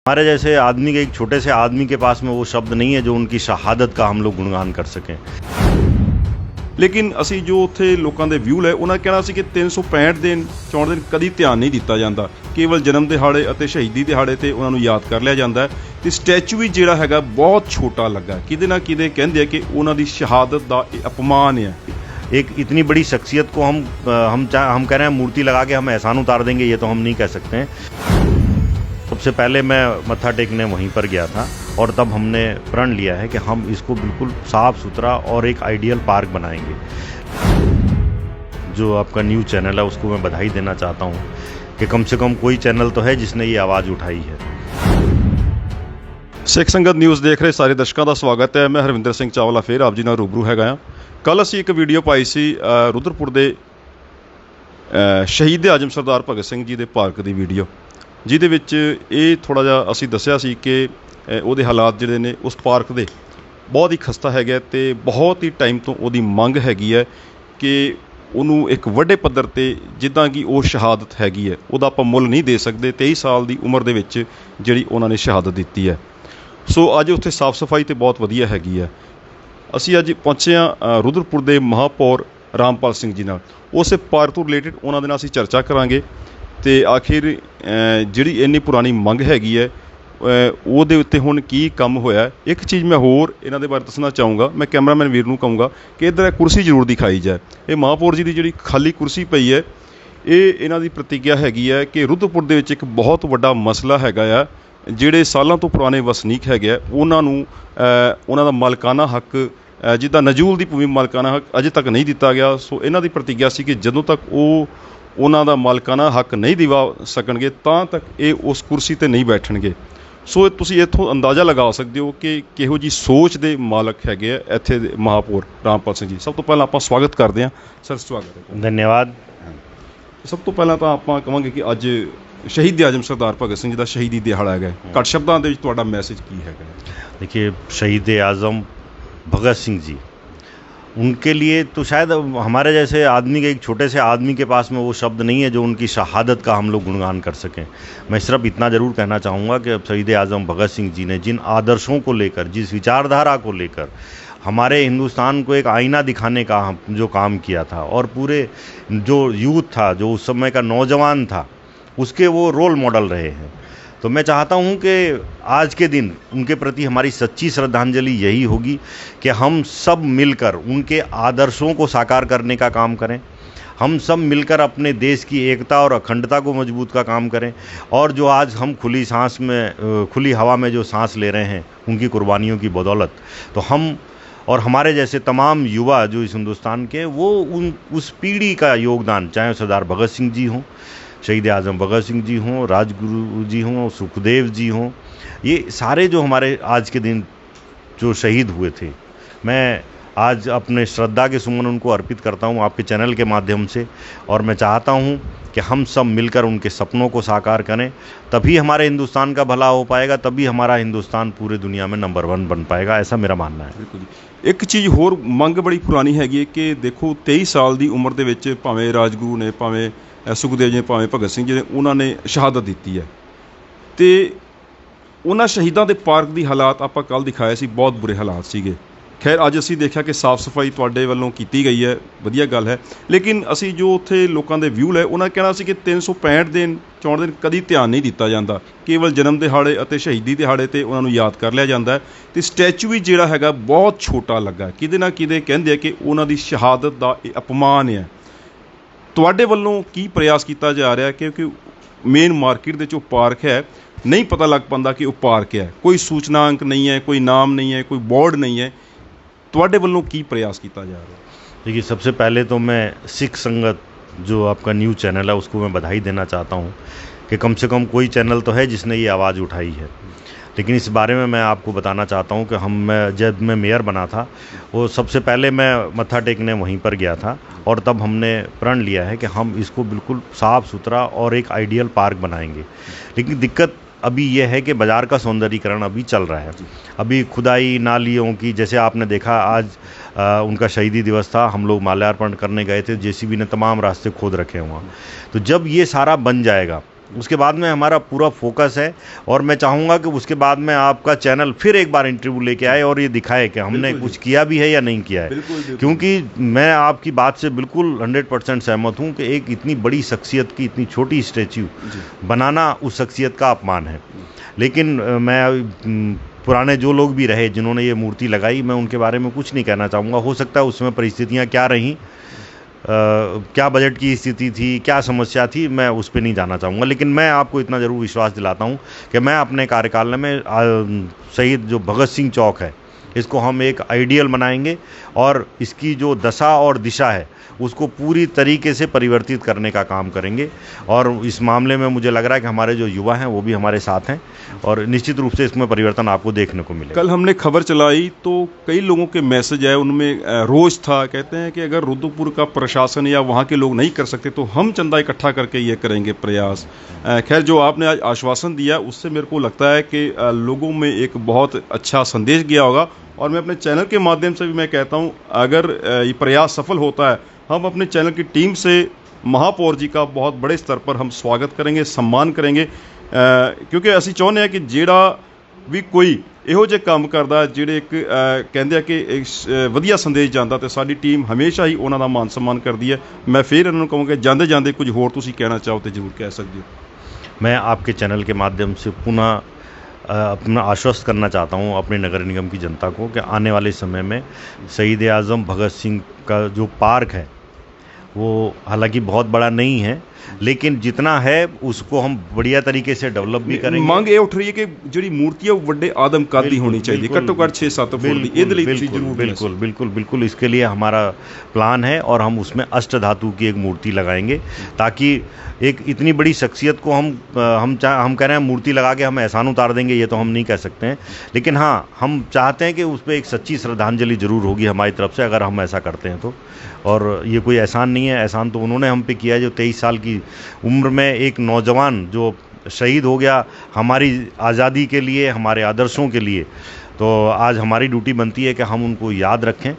हमारे जैसे आदमी के, एक छोटे से आदमी के पास में वो शब्द नहीं है जो उनकी शहादत का हम लोग गुणगान कर सकें। ਲੇਕਿਨ ਅਸੀਂ ਜੋ ਉੱਥੇ ਲੋਕਾਂ ਦੇ ਵਿਊ ਲਏ ਉਹਨਾਂ ਕਹਿਣਾ ਸੀ ਕਿ 365 ਦਿਨ 64 ਦਿਨ ਕਦੀ ਧਿਆਨ ਨਹੀਂ ਦਿੱਤਾ ਜਾਂਦਾ, ਕੇਵਲ ਜਨਮ ਦਿਹਾੜੇ ਅਤੇ ਸ਼ਹੀਦੀ ਦਿਹਾੜੇ ਤੇ ਉਹਨਾਂ ਨੂੰ ਯਾਦ ਕਰ ਲਿਆ ਜਾਂਦਾ ਹੈ ਤੇ ਸਟੈਚੂ ਵੀ ਜਿਹੜਾ ਹੈਗਾ ਬਹੁਤ ਛੋਟਾ ਲੱਗਾ। ਕਿਤੇ ਨਾ ਕਿਤੇ ਕਹਿੰਦੇ ਆ ਕਿ ਉਹਨਾਂ ਦੀ ਸ਼ਹਾਦਤ ਦਾ ਇਹ ਅਪਮਾਨ ਹੈ। एक इतनी बड़ी शख्सियत को हम कह रहे हैं मूर्ति लगा के हम एहसान उतार देंगे, ये तो हम नहीं कह सकते हैं। सबसे पहले मैं मत्था टेकने वहीं पर गया था और तब हमने प्रण लिया है कि हम इसको बिल्कुल साफ़ सुथरा और एक आइडियल पार्क बनाएंगे। जो आपका न्यूज़ चैनल है उसको मैं बधाई देना चाहता हूँ कि कम से कम कोई चैनल तो है जिसने ये आवाज़ उठाई है। ਸਿੱਖ ਸੰਗਤ ਨਿਊਜ਼ ਦੇਖ ਰਹੇ ਸਾਰੇ ਦਰਸ਼ਕਾਂ ਦਾ ਸਵਾਗਤ ਹੈ। ਮੈਂ ਹਰਵਿੰਦਰ ਸਿੰਘ ਚਾਵਲਾ ਫਿਰ ਆਪ ਜੀ ਨਾਲ ਰੂਬਰੂ ਹੈਗਾ ਹਾਂ। ਕੱਲ੍ਹ ਅਸੀਂ ਇੱਕ ਵੀਡੀਓ ਪਾਈ ਸੀ ਰੁਦਰਪੁਰ ਦੇ ਸ਼ਹੀਦ ਆਜ਼ਮ ਸਰਦਾਰ ਭਗਤ ਸਿੰਘ ਜੀ ਦੇ ਪਾਰਕ ਦੀ ਵੀਡੀਓ, ਜਿਹਦੇ ਵਿੱਚ ਇਹ ਥੋੜ੍ਹਾ ਜਿਹਾ ਅਸੀਂ ਦੱਸਿਆ ਸੀ ਕਿ ਉਹਦੇ ਹਾਲਾਤ ਜਿਹੜੇ ਨੇ ਉਸ ਪਾਰਕ ਦੇ ਬਹੁਤ ਹੀ ਖਸਤਾ ਹੈਗੇ ਅਤੇ ਬਹੁਤ ਹੀ ਟਾਈਮ ਤੋਂ ਉਹਦੀ ਮੰਗ ਹੈਗੀ ਹੈ ਕਿ ਉਹਨੂੰ ਇੱਕ ਵੱਡੇ ਪੱਧਰ 'ਤੇ ਜਿੱਦਾਂ ਕਿ ਉਹ ਸ਼ਹਾਦਤ ਹੈਗੀ ਹੈ ਉਹਦਾ ਆਪਾਂ ਮੁੱਲ ਨਹੀਂ ਦੇ ਸਕਦੇ। 23 ਸਾਲ ਦੀ ਉਮਰ ਦੇ ਵਿੱਚ ਜਿਹੜੀ ਉਹਨਾਂ ਨੇ ਸ਼ਹਾਦਤ ਦਿੱਤੀ ਹੈ। ਸੋ ਅੱਜ ਉੱਥੇ ਸਾਫ਼ ਸਫਾਈ ਤਾਂ ਬਹੁਤ ਵਧੀਆ ਹੈਗੀ ਹੈ। ਅਸੀਂ ਅੱਜ ਪਹੁੰਚੇ ਹਾਂ ਰੁਦਰਪੁਰ ਦੇ ਮਹਾਪੌਰ ਰਾਮਪਾਲ ਸਿੰਘ ਜੀ ਨਾਲ। ਉਸੇ ਪਾਰਕ ਤੋਂ ਰਿਲੇਟਡ ਉਹਨਾਂ ਦੇ ਨਾਲ ਅਸੀਂ ਚਰਚਾ ਕਰਾਂਗੇ ਅਤੇ ਆਖਿਰ ਜਿਹੜੀ ਇੰਨੀ ਪੁਰਾਣੀ ਮੰਗ ਹੈਗੀ ਹੈ ਉਹਦੇ ਉੱਤੇ ਹੁਣ ਕੀ ਕੰਮ ਹੋਇਆ। ਇੱਕ ਚੀਜ਼ ਮੈਂ ਹੋਰ ਇਹਨਾਂ ਦੇ ਬਾਰੇ ਦੱਸਣਾ ਚਾਹੂੰਗਾ, ਮੈਂ ਕੈਮਰਾਮੈਨ ਵੀਰ ਨੂੰ ਕਹੂੰਗਾ ਕਿ ਇੱਧਰ ਕੁਰਸੀ ਜ਼ਰੂਰ ਦਿਖਾਈ ਜਾਏ। ਇਹ ਮਹਾਪੌਰ ਜੀ ਦੀ ਜਿਹੜੀ ਖਾਲੀ ਕੁਰਸੀ ਪਈ ਹੈ ਇਹ ਇਹਨਾਂ ਦੀ ਪ੍ਰਤੀਗਿਆ ਹੈਗੀ ਹੈ ਕਿ ਰੁਦਰਪੁਰ ਦੇ ਵਿੱਚ ਇੱਕ ਬਹੁਤ ਵੱਡਾ ਮਸਲਾ ਹੈਗਾ ਆ। ਜਿਹੜੇ ਸਾਲਾਂ ਤੋਂ ਪੁਰਾਣੇ ਵਸਨੀਕ ਹੈਗੇ ਆ ਉਹਨਾਂ ਨੂੰ ਉਹਨਾਂ ਦਾ ਮਾਲਕਾਨਾ ਹੱਕ ਜਿੱਦਾਂ ਨਜੂਲ ਦੀ ਭੂਮੀ ਮਾਲਕਾਨਾ ਹੱਕ ਅਜੇ ਤੱਕ ਨਹੀਂ ਦਿੱਤਾ ਗਿਆ। ਸੋ ਇਹਨਾਂ ਦੀ ਪ੍ਰਤੀਗਿਆ ਸੀ ਕਿ ਜਦੋਂ ਤੱਕ ਉਹ ਉਹਨਾਂ ਦਾ ਮਾਲਕਾਨਾ ਹੱਕ ਨਹੀਂ ਦਿਵਾ ਸਕਣਗੇ ਤਾਂ ਤੱਕ ਇਹ ਉਸ ਕੁਰਸੀ 'ਤੇ ਨਹੀਂ ਬੈਠਣਗੇ। ਸੋ ਤੁਸੀਂ ਇੱਥੋਂ ਅੰਦਾਜ਼ਾ ਲਗਾ ਸਕਦੇ ਹੋ ਕਿ ਕਿਹੋ ਜਿਹੀ ਸੋਚ ਦੇ ਮਾਲਕ ਹੈਗੇ ਆ ਇੱਥੇ ਦੇ ਮਹਾਪੌਰ ਰਾਮਪਾਲ ਸਿੰਘ ਜੀ। ਸਭ ਤੋਂ ਪਹਿਲਾਂ ਆਪਾਂ ਸਵਾਗਤ ਕਰਦੇ ਹਾਂ ਸਰ। ਸਵਾਗਤ ਹੈ। धन्यवाद। ਸਭ ਤੋਂ ਪਹਿਲਾਂ ਤਾਂ ਆਪਾਂ ਕਹਾਂਗੇ ਕਿ ਅੱਜ ਸ਼ਹੀਦ ਆਜ਼ਮ ਸਰਦਾਰ ਭਗਤ ਸਿੰਘ ਜੀ ਦਾ ਸ਼ਹੀਦੀ ਦਿਹਾੜਾ ਹੈਗਾ। ਘੱਟ ਸ਼ਬਦਾਂ ਦੇ ਵਿੱਚ ਤੁਹਾਡਾ ਮੈਸੇਜ ਕੀ ਹੈਗਾ? देखिए, शहीद आज़म भगत सिंह जी, उनके लिए तो शायद हमारे जैसे आदमी के, एक छोटे से आदमी के पास में वो शब्द नहीं है जो उनकी शहादत का हम लोग गुणगान कर सकें। मैं सिर्फ इतना ज़रूर कहना चाहूँगा कि शहीद आज़म भगत सिंह जी ने जिन आदर्शों को लेकर, जिस विचारधारा को लेकर हमारे हिंदुस्तान को एक आईना दिखाने का जो काम किया था और पूरे जो यूथ था, जो उस समय का नौजवान था, उसके वो रोल मॉडल रहे हैं। तो मैं चाहता हूं कि आज के दिन उनके प्रति हमारी सच्ची श्रद्धांजलि यही होगी कि हम सब मिलकर उनके आदर्शों को साकार करने का काम करें। हम सब मिलकर अपने देश की एकता और अखंडता को मजबूत का काम करें। और जो आज हम खुली हवा में जो सांस ले रहे हैं उनकी कुर्बानियों की बदौलत, तो हम और हमारे जैसे तमाम युवा जो इस हिंदुस्तान के, वो उस पीढ़ी का योगदान, चाहे सरदार भगत सिंह जी हों, शहीद आज़म भगत सिंह जी हों, राजगुरु जी हों, सुखदेव जी हों, ये सारे जो हमारे आज के दिन जो शहीद हुए थे, मैं आज अपने श्रद्धा के सुमन उनको अर्पित करता हूँ आपके चैनल के माध्यम से। और मैं चाहता हूँ कि हम सब मिलकर उनके सपनों को साकार करें, तभी हमारे हिंदुस्तान का भला हो पाएगा, तभी हमारा हिंदुस्तान पूरे दुनिया में नंबर 1 बन पाएगा। ऐसा मेरा मानना है। ਬਿਲਕੁਲ ਜੀ। ਇੱਕ ਚੀਜ਼ ਹੋਰ ਮੰਗ ਬੜੀ ਪੁਰਾਣੀ ਹੈਗੀ ਹੈ ਕਿ ਦੇਖੋ 23 ਸਾਲ ਦੀ ਉਮਰ ਦੇ ਵਿੱਚ ਭਾਵੇਂ ਰਾਜਗੁਰੂ ਨੇ, ਭਾਵੇਂ ਸੁਖਦੇਵ ਜੀ ਨੇ, ਭਾਵੇਂ ਭਗਤ ਸਿੰਘ ਜੀ ਨੇ, ਉਹਨਾਂ ਨੇ ਸ਼ਹਾਦਤ ਦਿੱਤੀ ਹੈ ਅਤੇ ਉਹਨਾਂ ਸ਼ਹੀਦਾਂ ਦੇ ਪਾਰਕ ਦੀ ਹਾਲਾਤ ਆਪਾਂ ਕੱਲ੍ਹ ਦਿਖਾਏ ਸੀ, ਬਹੁਤ ਬੁਰੇ ਹਾਲਾਤ ਸੀਗੇ। ਖੈਰ ਅੱਜ ਅਸੀਂ ਦੇਖਿਆ ਕਿ ਸਾਫ਼ ਸਫਾਈ ਤੁਹਾਡੇ ਵੱਲੋਂ ਕੀਤੀ ਗਈ ਹੈ, ਵਧੀਆ ਗੱਲ ਹੈ। ਲੇਕਿਨ ਅਸੀਂ ਜੋ ਉੱਥੇ ਲੋਕਾਂ ਦੇ ਵਿਊ ਲਏ ਉਹਨਾਂ ਕਹਿਣਾ ਸੀ ਕਿ 365 ਦਿਨ 64 ਦਿਨ ਕਦੀ ਧਿਆਨ ਨਹੀਂ ਦਿੱਤਾ ਜਾਂਦਾ, ਕੇਵਲ ਜਨਮ ਦਿਹਾੜੇ ਅਤੇ ਸ਼ਹੀਦੀ ਦਿਹਾੜੇ 'ਤੇ ਉਹਨਾਂ ਨੂੰ ਯਾਦ ਕਰ ਲਿਆ ਜਾਂਦਾ ਹੈ ਅਤੇ ਸਟੈਚੂ ਵੀ ਜਿਹੜਾ ਹੈਗਾ ਬਹੁਤ ਛੋਟਾ ਲੱਗਾ। ਕਿਤੇ ਨਾ ਕਿਤੇ ਕਹਿੰਦੇ ਆ ਕਿ ਉਹਨਾਂ ਦੀ ਸ਼ਹਾਦਤ ਦਾ ਇਹ ਅਪਮਾਨ ਹੈ। ਤੁਹਾਡੇ ਵੱਲੋਂ ਕੀ ਪ੍ਰਯਾਸ ਕੀਤਾ ਜਾ ਰਿਹਾ? ਕਿਉਂਕਿ ਮੇਨ ਮਾਰਕੀਟ ਦੇ 'ਚ ਉਹ ਪਾਰਕ ਹੈ, ਨਹੀਂ ਪਤਾ ਲੱਗ ਪਾਉਂਦਾ ਕਿ ਉਹ ਪਾਰਕ ਹੈ, ਕੋਈ ਸੂਚਨਾ ਅੰਕ ਨਹੀਂ ਹੈ, ਕੋਈ ਨਾਮ नहीं है, कोई बोर्ड नहीं है। ਤੁਹਾਡੇ ਵੱਲੋਂ ਕੀ प्रयास किया जा रहा है? देखिए, सबसे पहले तो मैं सिख संगत जो आपका न्यूज़ चैनल है उसको मैं बधाई देना चाहता हूँ कि कम से कम कोई चैनल तो है जिसने ये आवाज़ उठाई है। लेकिन इस बारे में मैं आपको बताना चाहता हूँ कि जब मैं मेयर बना था, वो सबसे पहले मैं मत्था टेकने वहीं पर गया था और तब हमने प्रण लिया है कि हम इसको बिल्कुल साफ़ सुथरा और एक आइडियल पार्क बनाएंगे। लेकिन दिक्कत अभी ये है कि बाज़ार का सौंदर्यीकरण अभी चल रहा है। अभी खुदाई नालियों की, जैसे आपने देखा आज उनका शहीदी दिवस था, हम लोग माल्यार्पण करने गए थे, जेसीबी ने तमाम रास्ते खोद रखे हुए। तो जब ये सारा बन जाएगा उसके बाद में हमारा पूरा फोकस है। और मैं चाहूँगा कि उसके बाद में आपका चैनल फिर एक बार इंटरव्यू लेके आए और ये दिखाए कि हमने कुछ किया भी है या नहीं किया है। क्योंकि मैं आपकी बात से बिल्कुल 100% सहमत हूँ कि एक इतनी बड़ी शख्सियत की इतनी छोटी स्टैच्यू बनाना उस शख्सियत का अपमान है। लेकिन मैं पुराने जो लोग भी रहे जिन्होंने ये मूर्ति लगाई, मैं उनके बारे में कुछ नहीं कहना चाहूँगा। हो सकता है उसमें परिस्थितियाँ क्या रहीं, क्या बजट की स्थिति थी, क्या समस्या थी, मैं उस पे नहीं जाना चाहूँगा। लेकिन मैं आपको इतना ज़रूर विश्वास दिलाता हूँ कि मैं अपने कार्यकाल में शहीद जो भगत सिंह चौक है इसको हम एक आइडियल बनाएंगे और इसकी जो दशा और दिशा है उसको पूरी तरीके से परिवर्तित करने का काम करेंगे। और इस मामले में मुझे लग रहा है कि हमारे जो युवा हैं वो भी हमारे साथ हैं और निश्चित रूप से इसमें परिवर्तन आपको देखने को मिलेगा। कल हमने खबर चलाई तो कई लोगों के मैसेज आए, उनमें रोष था। कहते हैं कि अगर रुद्रपुर का प्रशासन या वहाँ के लोग नहीं कर सकते तो हम चंदा इकट्ठा करके ये करेंगे प्रयास। खैर, जो आपने आज आश्वासन दिया उससे मेरे को लगता है कि लोगों में एक बहुत अच्छा संदेश गया होगा। और मैं अपने चैनल के माध्यम से भी मैं कहता हूँ, अगर ये प्रयास सफल होता है, हम अपने चैनल की टीम से महापौर जी का बहुत बड़े स्तर पर हम स्वागत करेंगे, सम्मान करेंगे, क्योंकि ਅਸੀਂ ਚਾਹੁੰਦੇ ਹਾਂ कि ਜਿਹੜਾ ਵੀ ਕੋਈ ਇਹੋ ਜਿਹੇ ਕੰਮ ਕਰਦਾ ਜਿਹੜੇ ਇੱਕ ਕਹਿੰਦੇ ਆ ਕਿ ਵਧੀਆ ਸੰਦੇਸ਼ ਜਾਂਦਾ ਤੇ ਸਾਡੀ ਟੀਮ ਹਮੇਸ਼ਾ ਹੀ ਉਹਨਾਂ ਦਾ ਮਾਨ ਸਨਮਾਨ ਕਰਦੀ ਹੈ। ਮੈਂ ਫਿਰ ਇਹਨਾਂ ਨੂੰ ਕਹਾਂਗਾ ਜਾਂਦੇ ਜਾਂਦੇ ਕੁਝ ਹੋਰ ਤੁਸੀਂ ਕਹਿਣਾ ਚਾਹੋ ਤੇ ਜ਼ਰੂਰ ਕਹਿ ਸਕਦੇ ਹੋ। मैं आपके चैनल के माध्यम से पुनः अपना आश्वस्त करना चाहता हूँ अपने नगर निगम की जनता को कि आने वाले समय में शहीद आज़म भगत सिंह का जो पार्क है वो हालांकि बहुत बड़ा नहीं है, लेकिन जितना है उसको हम बढ़िया तरीके से डेवलप भी करेंगे। ਮੰਗ ਇਹ ਉੱਠ ਰਹੀ ਹੈ ਕਿ ਜਿਹੜੀ ਮੂਰਤੀ ਹੈ ਉਹ ਵੱਡੇ ਆਦਮ ਕੱਦ ਦੀ ਹੋਣੀ ਚਾਹੀਦੀ, ਘੱਟੋ ਘੱਟ 6-7 फुट ਦੀ। ਇਹਦੇ ਲਈ ਤੁਸੀਂ ਜ਼ਰੂਰ बिल्कुल बिल्कुल बिल्कुल इसके लिए हमारा प्लान है और हम उसमें अष्ट धातु की एक मूर्ति लगाएंगे ताकि एक इतनी बड़ी शख्सियत को हम कह रहे हैं मूर्ति लगा के हम एहसान उतार देंगे, ये तो हम नहीं कह सकते हैं। लेकिन हाँ, हम चाहते हैं कि उस पर एक सच्ची श्रद्धांजलि जरूर होगी हमारी तरफ से अगर हम ऐसा करते हैं तो। और ये कोई एहसान नहीं है, एहसान तो उन्होंने हम पे किया है जो 23 साल की उम्र में एक नौजवान जो शहीद हो गया हमारी आज़ादी के लिए, हमारे आदर्शों के लिए। तो आज हमारी ड्यूटी बनती है कि हम उनको याद रखें,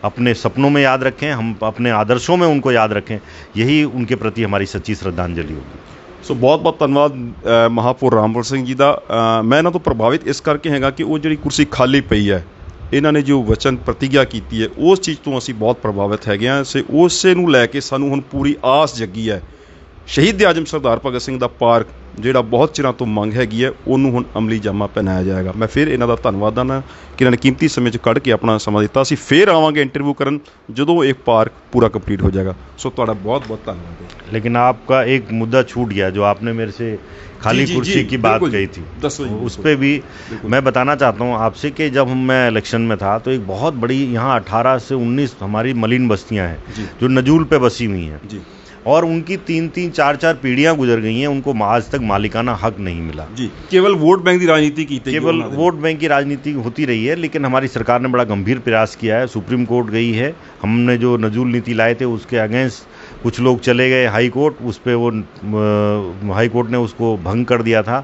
अपने सपनों में याद रखें, हम अपने आदर्शों में उनको याद रखें। यही उनके प्रति हमारी सच्ची श्रद्धांजलि होगी। ਸੋ ਬਹੁਤ ਬਹੁਤ ਧੰਨਵਾਦ ਮਹਾਪੌਰ ਰਾਮਪਾਲ ਸਿੰਘ ਜੀ ਦਾ। ਮੈਂ ਇਹਨਾਂ ਤੋਂ ਪ੍ਰਭਾਵਿਤ ਇਸ ਕਰਕੇ ਹੈਗਾ ਕਿ ਉਹ ਜਿਹੜੀ ਕੁਰਸੀ ਖਾਲੀ ਪਈ ਹੈ, ਇਹਨਾਂ ਨੇ ਜੋ ਵਚਨ ਪ੍ਰਤੀਗਿਆ ਕੀਤੀ ਹੈ ਉਸ ਚੀਜ਼ ਤੋਂ ਅਸੀਂ ਬਹੁਤ ਪ੍ਰਭਾਵਿਤ ਹੈਗੇ ਹਾਂ। ਉਸੇ ਨੂੰ ਲੈ ਕੇ ਸਾਨੂੰ ਹੁਣ ਪੂਰੀ ਆਸ ਜੱਗੀ ਹੈ। ਸ਼ਹੀਦ ਆਜ਼ਮ ਸਰਦਾਰ ਭਗਤ ਸਿੰਘ ਦਾ ਪਾਰਕ ਜਿਹੜਾ ਬਹੁਤ ਚਿਰਾਂ ਤੋਂ ਮੰਗ ਹੈਗੀ ਹੈ ਉਹਨੂੰ ਹੁਣ ਅਮਲੀ ਜਾਮਾ ਪਹਿਨਾਇਆ ਜਾਏਗਾ। ਮੈਂ ਫਿਰ ਇਹਨਾਂ ਦਾ ਧੰਨਵਾਦ ਹਾਂ ਕਿ ਇਹਨਾਂ ਨੇ ਕੀਮਤੀ ਸਮੇਂ 'ਚ ਕੱਢ ਕੇ ਆਪਣਾ ਸਮਾਂ ਦਿੱਤਾ। ਅਸੀਂ ਫਿਰ ਆਵਾਂਗੇ ਇੰਟਰਵਿਊ ਕਰਨ ਜਦੋਂ ਇਹ ਪਾर्क पूरा कंप्लीट हो जाएगा। सो ਤੁਹਾਡਾ बहुत बहुत धन्यवाद है। लेकिन आपका एक मुद्दा छूट गया जो आपने मेरे से खाली कुर्सी की बात कही थी, उस पर भी मैं बताना चाहता हूँ आपसे कि जब मैं इलेक्शन में था तो एक बहुत बड़ी यहाँ 18 से 19 हमारी मलिन बस्तियाँ हैं जो नजूल पे बसी हुई हैं और उनकी 3-3 4-4 पीढ़ियां गुजर गई हैं, उनको आज तक मालिकाना हक नहीं मिला। जी, केवल वोट बैंक की राजनीति की, केवल वोट बैंक की राजनीति होती रही है। लेकिन हमारी सरकार ने बड़ा गंभीर प्रयास किया है, सुप्रीम कोर्ट गई है, हमने जो नजूल नीति लाए थे उसके अगेंस्ट कुछ लोग चले गए हाई कोर्ट, उस पर वो हाई कोर्ट ने उसको भंग कर दिया था,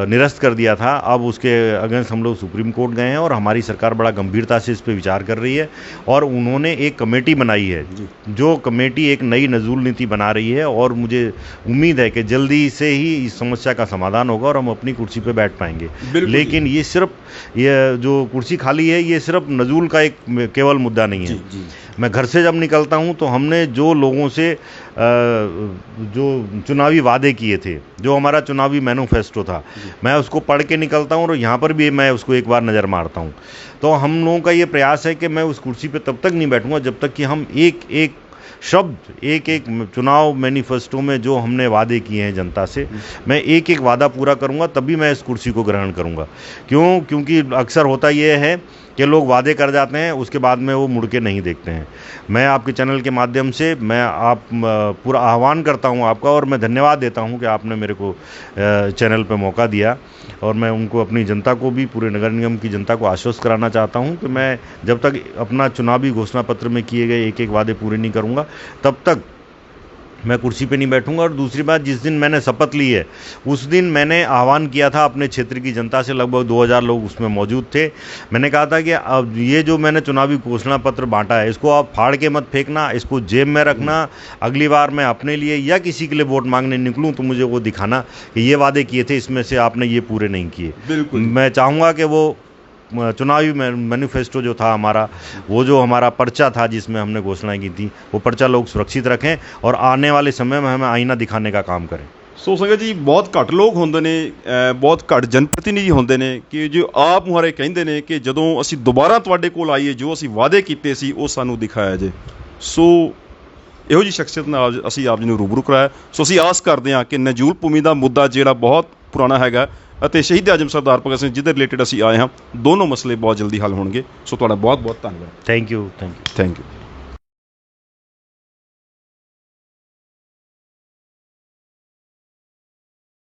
निरस्त कर दिया था। अब उसके अगेंस्ट हम लोग सुप्रीम कोर्ट गए हैं और हमारी सरकार बड़ा गंभीरता से इस पर विचार कर रही है और उन्होंने एक कमेटी बनाई है जो कमेटी एक नई नजूल नीति बना रही है और मुझे उम्मीद है कि जल्दी से ही इस समस्या का समाधान होगा और हम अपनी कुर्सी पे बैठ पाएंगे। लेकिन ये सिर्फ ये जो कुर्सी खाली है ये सिर्फ नजूल का एक केवल मुद्दा नहीं है। मैं घर से जब निकलता हूँ तो हमने जो लोगों से जो चुनावी वादे किए थे, जो हमारा चुनावी मैनिफेस्टो था, मैं उसको पढ़ के निकलता हूँ और यहाँ पर भी मैं उसको एक बार नज़र मारता हूँ। तो हम लोगों का ये प्रयास है कि मैं उस कुर्सी पे तब तक नहीं बैठूँगा जब तक कि हम एक एक शब्द, एक एक चुनाव मैनिफेस्टो में जो हमने वादे किए हैं जनता से, मैं एक एक वादा पूरा करूँगा तभी मैं इस कुर्सी को ग्रहण करूँगा। क्योंकि अक्सर होता ये है कि लोग वादे कर जाते हैं उसके बाद में वो मुड़ के नहीं देखते हैं। मैं आपके चैनल के माध्यम से मैं पूरा आह्वान करता हूं आपका और मैं धन्यवाद देता हूं कि आपने मेरे को चैनल पे मौका दिया और मैं उनको अपनी जनता को भी पूरे नगर निगम की जनता को आश्वस्त कराना चाहता हूं कि मैं जब तक अपना चुनावी घोषणा पत्र में किए गए एक एक वादे पूरे नहीं करूंगा तब तक मैं कुर्सी पे नहीं बैठूंगा। और दूसरी बात, जिस दिन मैंने शपथ ली है उस दिन मैंने आह्वान किया था अपने क्षेत्र की जनता से, लगभग 2000 लोग उसमें मौजूद थे। मैंने कहा था कि अब ये जो मैंने चुनावी घोषणा पत्र बांटा है इसको आप फाड़ के मत फेंकना, इसको जेब में रखना। अगली बार मैं अपने लिए या किसी के लिए वोट मांगने निकलूं तो मुझे वो दिखाना कि ये वादे किए थे इसमें से आपने ये पूरे नहीं किए। बिल्कुल। मैं चाहूँगा कि वो चुनावी मैनिफेस्टो जो था हमारा, वो जो हमारा पर्चा था जिसमें हमने घोषणाएं की थी, वो पर्चा लोग सुरक्षित रखें और आने वाले समय में हमें आईना दिखाने का काम करें। ਸੋ ਸੰਗਤ ਜੀ, ਬਹੁਤ ਘੱਟ ਲੋਕ ਹੁੰਦੇ ਨੇ, ਬਹੁਤ ਘੱਟ ਜਨਪ੍ਰਤੀਨਿਧੀ ਹੁੰਦੇ ਨੇ ਕਿ ਜੋ ਆਪ ਮੁਹਾਰੇ ਕਹਿੰਦੇ ਨੇ ਕਿ ਜਦੋਂ ਅਸੀਂ ਦੁਬਾਰਾ ਤੁਹਾਡੇ ਕੋਲ ਆਈਏ ਜੋ ਅਸੀਂ ਵਾਅਦੇ ਕੀਤੇ ਸੀ ਉਹ ਸਾਨੂੰ ਦਿਖਾਇਆ ਜੇ। ਸੋ ਇਹੋ ਜਿਹੀ ਸ਼ਖਸੀਅਤ ਨਾਲ ਅਸੀਂ ਆਪ ਜੀ ਨੂੰ ਰੂਬਰੂ ਕਰਾਇਆ। ਸੋ ਅਸੀਂ ਆਸ ਕਰਦੇ ਹਾਂ ਕਿ ਨਜੂਲ ਭੂਮੀ ਦਾ ਮੁੱਦਾ ਜਿਹੜਾ ਬਹੁਤ ਪੁਰਾਣਾ ਹੈਗਾ ਅਤੇ ਸ਼ਹੀਦ ਆਜ਼ਮ ਸਰਦਾਰ ਭਗਤ ਸਿੰਘ ਜਿਹਦੇ ਰਿਲੇਟਡ ਅਸੀਂ ਆਏ ਹਾਂ, ਦੋਨੋਂ ਮਸਲੇ ਬਹੁਤ ਜਲਦੀ ਹੱਲ ਹੋਣਗੇ। ਸੋ ਤੁਹਾਡਾ ਬਹੁਤ ਬਹੁਤ ਧੰਨਵਾਦ। Thank you. Thank you.